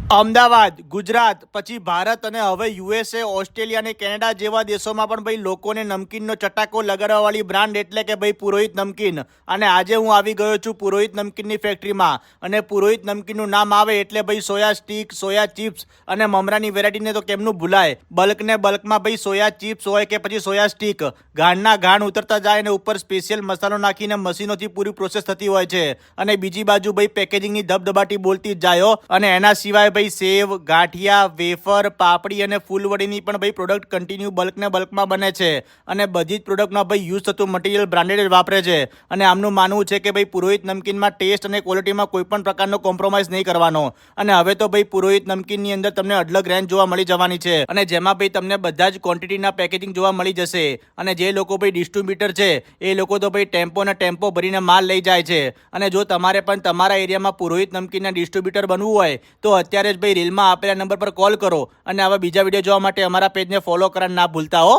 અમદાવાદ, ગુજરાત, પછી ભારત અને હવે યુએસએ, ઓસ્ટ્રેલિયા અને કેનેડા જેવા દેશોમાં પણ ભાઈ લોકોને નમકીનનો ચટાકો લગાડવાવાળી બ્રાન્ડ એટલે કે ભાઈ પુરોહિત નમકીન. અને આજે હું આવી ગયો છું પુરોહિત નમકીનની ફેક્ટરીમાં. અને પુરોહિત નમકીનનું નામ આવે એટલે ભાઈ સોયા સ્ટીક, સોયા ચિપ્સ અને મમરાની વેરાયટીને તો કેમનું ભૂલાય. બલ્કમાં ભાઈ સોયા ચિપ્સ હોય કે પછી સોયા સ્ટીક, ઘાણના ઘાણ ઉતરતા જાય અને ઉપર સ્પેશિયલ મસાલો નાખીને મશીનોથી પૂરી પ્રોસેસ થતી હોય છે. અને બીજી બાજુ ભાઈ પેકેજિંગની ધબધબાટી બોલતી જ જાય. અને એના સિવાય ભાઈ સેવ, ગાંઠિયા, વેફર, પાપડી અને ફૂલવડીની પણ ભાઈ પ્રોડક્ટ કન્ટિન્યુ બલ્કમાં બને છે. અને બધી જ પ્રોડક્ટમાં ભાઈ યુઝ થતું મટીરિયલ બ્રાન્ડેડ વાપરે છે. અને આમનું માનવું છે કે ભાઈ પુરોહિત નમકીનમાં ટેસ્ટ અને ક્વોલિટીમાં કોઈ પણ પ્રકારનો કોમ્પ્રોમાઇઝ નહીં કરવાનો. અને હવે તો ભાઈ પુરોહિત નમકીનની અંદર તમને અઢળક રેન્જ જોવા મળી જવાની છે. અને જેમાં ભાઈ તમને બધા જ ક્વોન્ટિટીના પેકેજિંગ જોવા મળી જશે. અને જે લોકો ભાઈ ડિસ્ટ્રીબ્યુટર છે એ લોકો તો ભાઈ ટેમ્પો ભરીને માલ લઈ જાય છે. અને જો તમારે પણ તમારા એરિયામાં પુરોહિત નમકીનના ડિસ્ટ્રીબ્યુટર બનવું હોય તો અત્યારે જ ભાઈ રીલમાં આપેલા નંબર પર કોલ કરો. અને આવા બીજા વિડીયો જોવા માટે અમારા પેજને ફોલો કરવાનું ના ભૂલતા હો.